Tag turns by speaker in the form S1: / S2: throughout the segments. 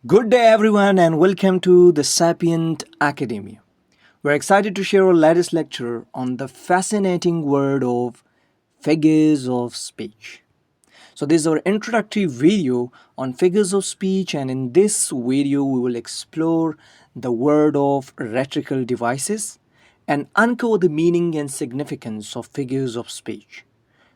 S1: Good day, everyone, and welcome to the Sapient Academia. We're excited to share our latest lecture on the fascinating world of figures of speech. So, this is our introductory video on figures of speech, and in this video, we will explore the world of rhetorical devices and uncover the meaning and significance of figures of speech.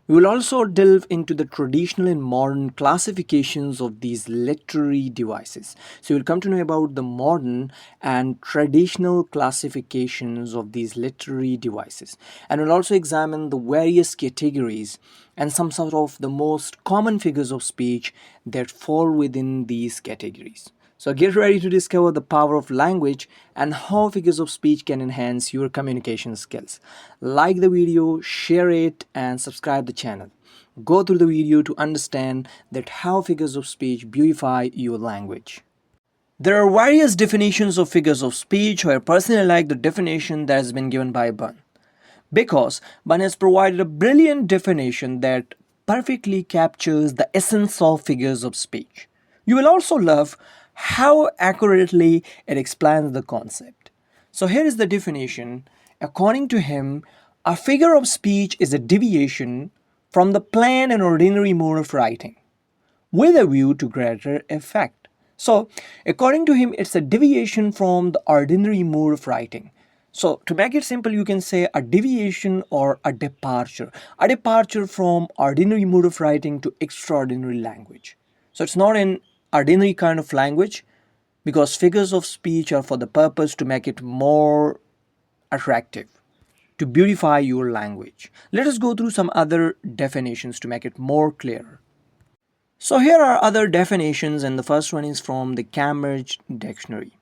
S1: We will also delve into the traditional and modern classifications of these literary devices. So, you'll come to know about the modern and traditional classifications of these literary devices. And we'll also examine the various categories and some sort of the most common figures of speech that fall within these categories. So get ready to discover the power of language and how figures of speech can enhance your communication skills. Like the video, share it, and subscribe the channel. Go through the video to understand that how figures of speech beautify your language. There are various definitions of figures of speech. I personally like the definition that has been given by Bunn because Bunn has provided a brilliant definition that perfectly captures the essence of figures of speech. You will also love how accurately it explains the concept. So here is the definition. According to him, a figure of speech is a deviation from the plain and ordinary mode of writing with a view to greater effect. So, according to him, it's a deviation from the ordinary mode of writing. So, to make it simple, you can say a deviation or a departure from ordinary mode of writing to extraordinary language. So, it's not an ordinary kind of language because figures of speech are for the purpose to make it more attractive, to beautify your language. Let us go through some other definitions to make it more clear. So here are other definitions, and the first one is from the Cambridge Dictionary.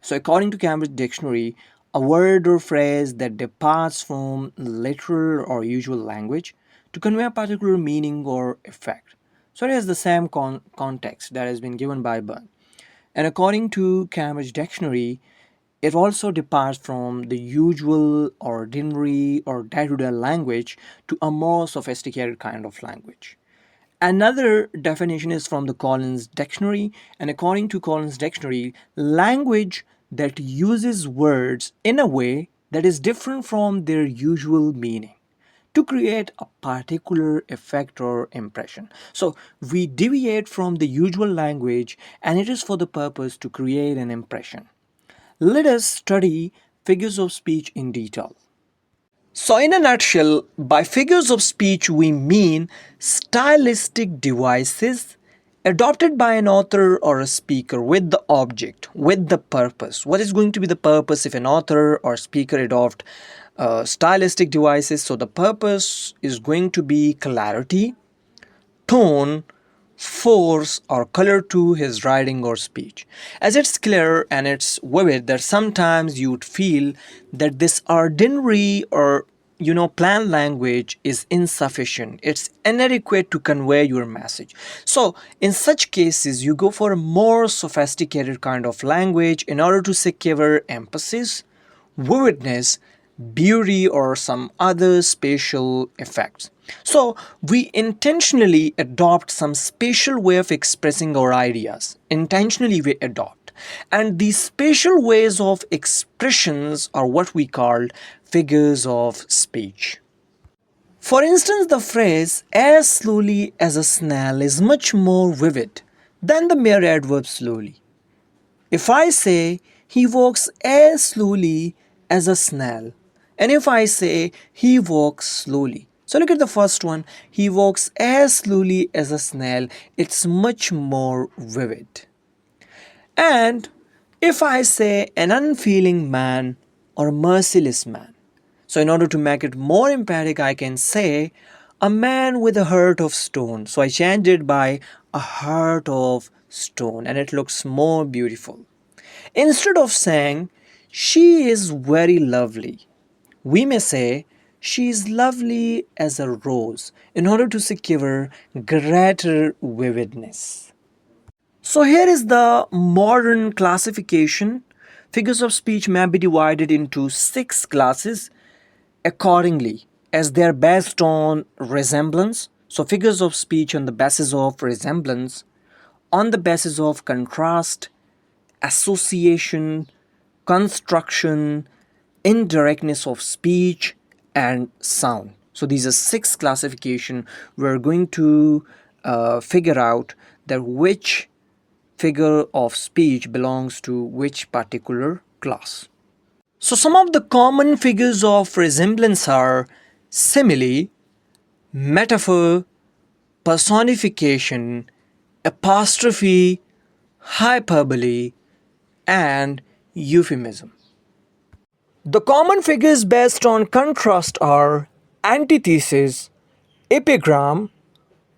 S1: So according to Cambridge Dictionary, a word or phrase that departs from literal or usual language to convey a particular meaning or effect. So it has the same context that has been given by Bunn. And according to Cambridge Dictionary, it also departs from the usual, ordinary, or day-to-day language to a more sophisticated kind of language. Another definition is from the Collins Dictionary, and according to Collins Dictionary, language that uses words in a way that is different from their usual meaning to create a particular effect or impression. So we deviate from the usual language and it is for the purpose to create an impression. Let us study figures of speech in detail. So, in a nutshell, by figures of speech, we mean stylistic devices adopted by an author or a speaker with the object, with the purpose. What is going to be the purpose if an author or speaker adopt stylistic devices? So, the purpose is going to be clarity, tone, force, or color to his writing or speech. As it's clear and it's vivid that sometimes you'd feel that this ordinary or plain language is insufficient. It's inadequate to convey your message. So, in such cases, you go for a more sophisticated kind of language in order to secure emphasis, vividness, beauty, or some other spatial effects. So, we intentionally adopt some spatial way of expressing our ideas. Intentionally, we adopt. And these spatial ways of expressions are what we call figures of speech. For instance, the phrase as slowly as a snail is much more vivid than the mere adverb slowly. If I say he walks as slowly as a snail, and if I say he walks slowly. So look at the first one. He walks as slowly as a snail. It's much more vivid. And if I say an unfeeling man or a merciless man. So in order to make it more emphatic, I can say a man with a heart of stone. So I changed it by a heart of stone and it looks more beautiful. Instead of saying she is very lovely, we may say she is lovely as a rose in order to secure greater vividness. So here is the modern classification. Figures of speech may be divided into 6 classes accordingly as they are based on resemblance. So figures of speech on the basis of resemblance, on the basis of contrast, association, construction, indirectness of speech, and sound. So these are six classification. We're going to figure out that which figure of speech belongs to which particular class. So some of the common figures of resemblance are simile, metaphor, personification, apostrophe, hyperbole, and euphemism. The common figures based on contrast are antithesis, epigram,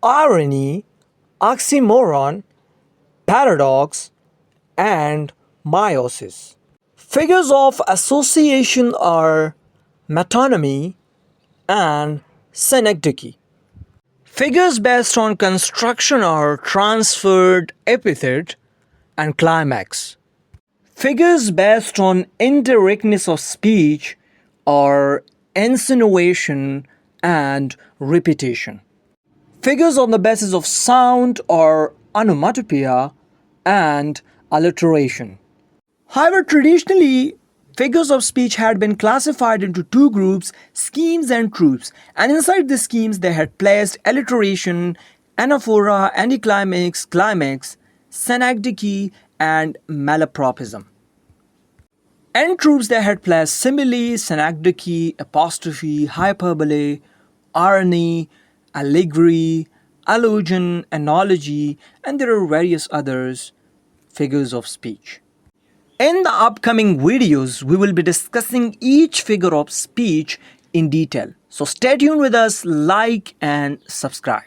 S1: irony, oxymoron, paradox, and meiosis. Figures of association are metonymy and synecdoche. Figures based on construction are transferred epithet and climax. Figures based on indirectness of speech are insinuation and repetition. Figures on the basis of sound are onomatopoeia and alliteration. However, traditionally, figures of speech had been classified into two groups, schemes and tropes, and inside the schemes they had placed alliteration, anaphora, anticlimax, climax, synecdoche, and malapropism. And tropes they had placed simile, synecdoche, apostrophe, hyperbole, irony, allegory, allusion, analogy, and there are various others figures of speech. In the upcoming videos, we will be discussing each figure of speech in detail. So stay tuned with us, like and subscribe.